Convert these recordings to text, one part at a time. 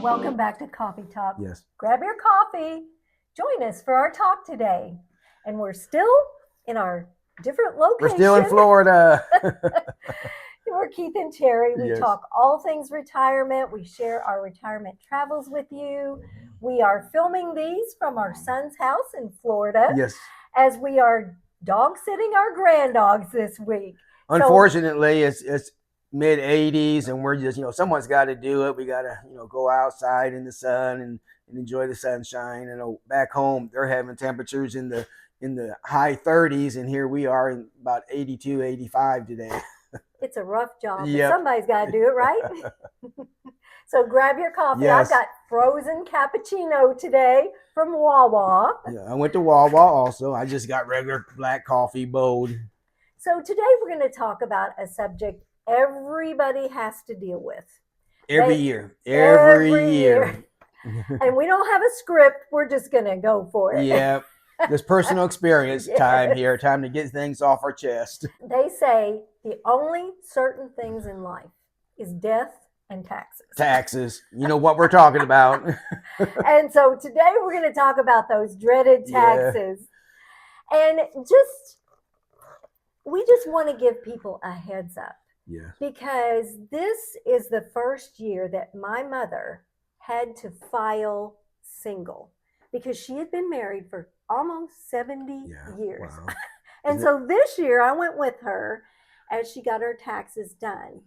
Welcome back to Coffee Talk. Yes. Grab your coffee. Join us for our talk today. And we're still in our different location. We're still in Florida. We're Keith and Terri. We Yes. talk all things retirement. We share our retirement travels with you. We are filming these from our son's house in Florida. Yes. As we are dog sitting our grand dogs this week. Unfortunately, it's mid 80s and we're just, someone's got to do it. We got to, go outside in the sun and enjoy the sunshine. And back home, they're having temperatures in the high 30s, and here we are in about 82, 85 today. It's a rough job, Yep. but somebody's got to do it, right? So grab your coffee. Yes. I've got frozen cappuccino today from Wawa. Yeah, I went to Wawa also. I just got regular black coffee, bold. So today we're going to talk about a subject everybody has to deal with. Every year. And we don't have a script. We're just going to go for it. Yeah. This personal experience Yes. time here, time to get things off our chest. They say the only certain things in life is death and taxes. Taxes. You know what we're talking about. And so today we're going to talk about those dreaded taxes. Yeah. And we just want to give people a heads up. Yeah. Because this is the first year that my mother had to file single, because she had been married for almost 70 years. Wow. And so this year I went with her as she got her taxes done.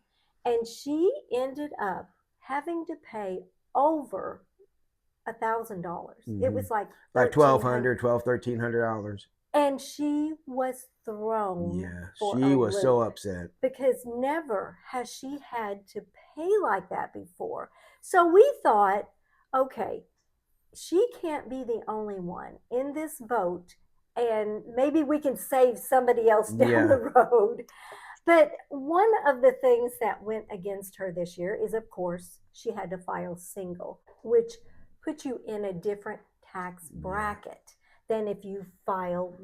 And she ended up having to pay over $1,000. Mm-hmm. It was like $1,200, $1,300. And she was thrown. Yeah, she was so upset. Because never has she had to pay like that before. So we thought, okay, she can't be the only one in this boat, and maybe we can save somebody else down the road. But one of the things that went against her this year is, of course, she had to file single, which puts you in a different tax bracket than if you file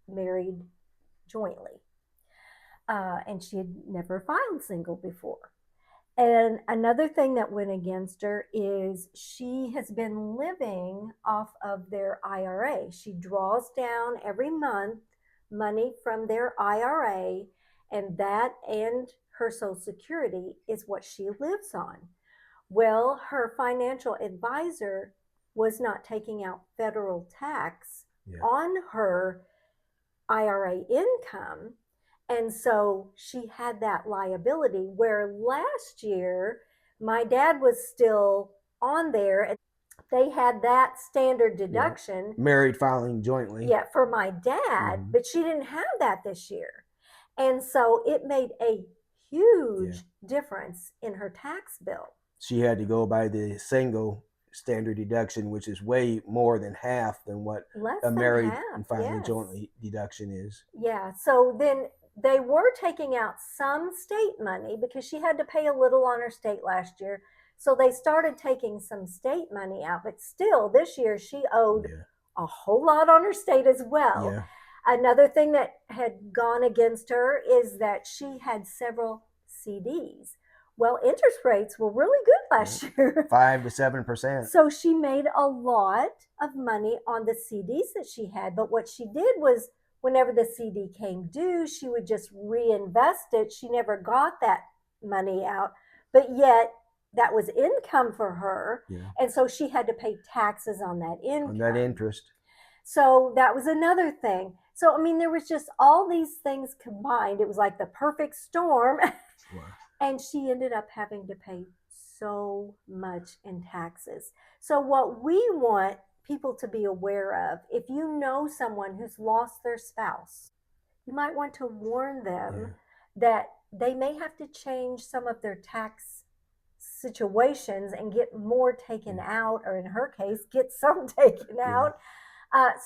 married jointly. And she had never filed single before. And another thing that went against her is she has been living off of their IRA. She draws down every month money from their IRA, and that and her Social Security is what she lives on. Well, her financial advisor was not taking out federal tax on her IRA income. And so she had that liability, where last year my dad was still on there, and they had that standard deduction. Married filing jointly. Yeah, for my dad, but she didn't have that this year. And so it made a huge difference in her tax bill. She had to go by the single standard deduction, which is way more than half than what a married and filing jointly deduction is. Yeah, so then they were taking out some state money because she had to pay a little on her state last year. So they started taking some state money out, but still this year she owed a whole lot on her state as well. Yeah. Another thing that had gone against her is that she had several CDs. Well, interest rates were really good last year. 5 to 7%. So she made a lot of money on the CDs that she had. But what she did was, whenever the CD came due, she would just reinvest it. She never got that money out. But yet, that was income for her. Yeah. And so she had to pay taxes on that income. On that interest. So that was another thing. So, I mean, there was just all these things combined. It was like the perfect storm. Wow. And she ended up having to pay so much in taxes. So what we want people to be aware of, if you know someone who's lost their spouse, you might want to warn them that they may have to change some of their tax situations and get more taken out, or in her case, get some taken out,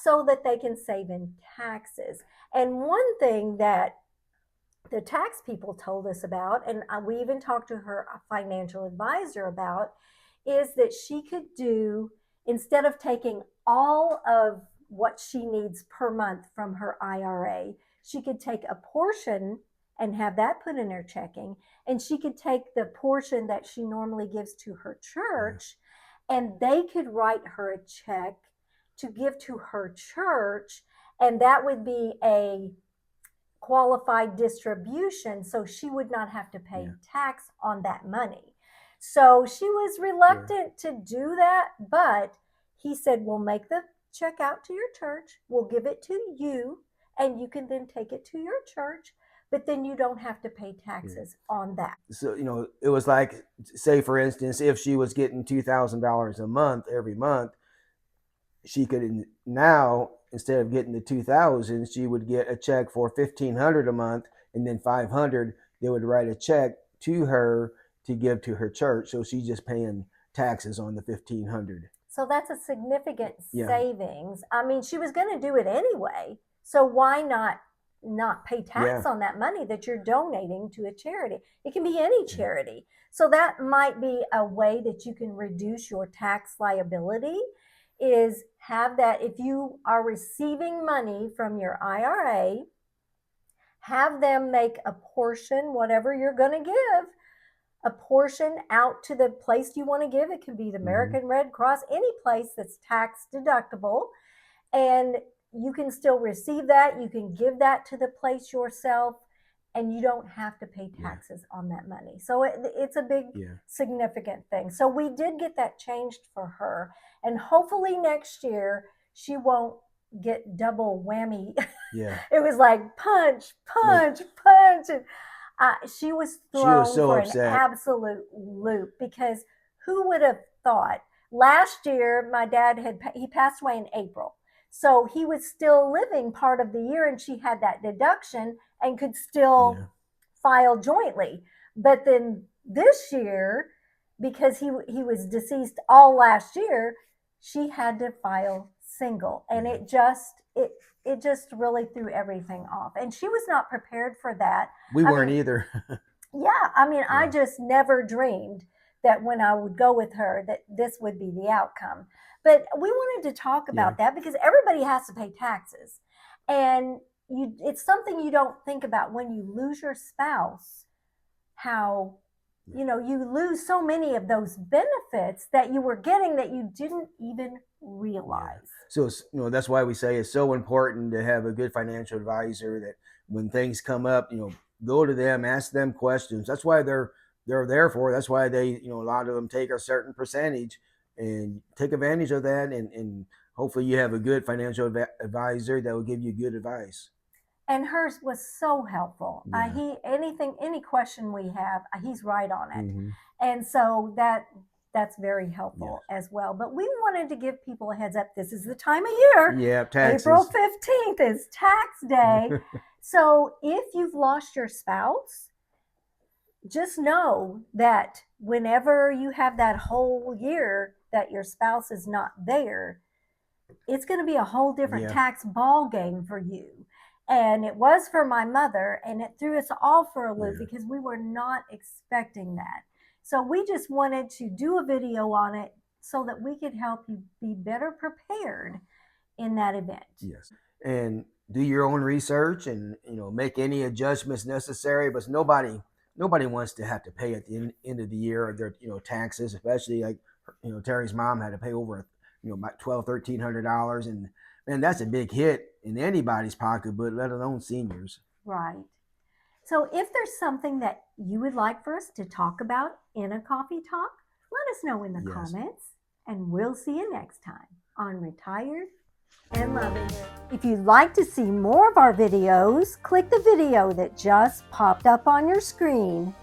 so that they can save in taxes. And one thing that the tax people told us about, and we even talked to her financial advisor about, is that she could do, instead of taking all of what she needs per month from her IRA, she could take a portion and have that put in her checking, and she could take the portion that she normally gives to her church and they could write her a check to give to her church, and that would be a qualified distribution, so she would not have to pay tax on that money. So she was reluctant to do that, but he said, we'll make the check out to your church, we'll give it to you, and you can then take it to your church, but then you don't have to pay taxes on that. So, it was like, say, for instance, if she was getting $2,000 a month every month, she could now, instead of getting the 2,000, she would get a check for 1,500 a month, and then 500, they would write a check to her to give to her church. So she's just paying taxes on the 1,500. So that's a significant savings. I mean, she was going to do it anyway. So why not pay tax on that money that you're donating to a charity? It can be any charity. So that might be a way that you can reduce your tax liability, is have that, if you are receiving money from your IRA, have them make a portion, whatever you're going to give, a portion out to the place you want to give. It can be the American Red Cross, any place that's tax deductible, and you can still receive that. You can give that to the place yourself, and you don't have to pay taxes on that money. So it's a big, significant thing. So we did get that changed for her, and hopefully next year she won't get double whammy. It was like punch, punch, punch. And she was thrown for an absolute loop, because who would have thought? Last year, my dad he passed away in April. So he was still living part of the year, and she had that deduction and could still file jointly. But then this year, because he was deceased all last year, she had to file single, and it just really threw everything off, and she was not prepared for that. We weren't either. I just never dreamed that when I would go with her that this would be the outcome. But we wanted to talk about that, because everybody has to pay taxes, and it's something you don't think about when you lose your spouse, how you lose so many of those benefits that you were getting that you didn't even realize. So that's why we say it's so important to have a good financial advisor, that when things come up, go to them, ask them questions. That's why they're there for. That's why they, a lot of them take a certain percentage, and take advantage of that. And hopefully you have a good financial advisor that will give you good advice. And hers was so helpful. Any question we have, he's right on it. And so that's very helpful as well. But we wanted to give people a heads up. This is the time of year. Taxes. April 15th is tax day. So if you've lost your spouse, just know that whenever you have that whole year that your spouse is not there, it's going to be a whole different tax ball game for you. And it was for my mother, and it threw us all for a loop, because we were not expecting that. So we just wanted to do a video on it so that we could help you be better prepared in that event. Yes. And do your own research, and make any adjustments necessary. But nobody wants to have to pay at the end of the year their taxes, especially like Terri's mom had to pay over about $1,200-1,300, and man, that's a big hit in anybody's pocketbook, let alone seniors. Right. So if there's something that you would like for us to talk about in a coffee talk, let us know in the comments, and we'll see you next time on Retired and Loving. If you'd like to see more of our videos, click the video that just popped up on your screen.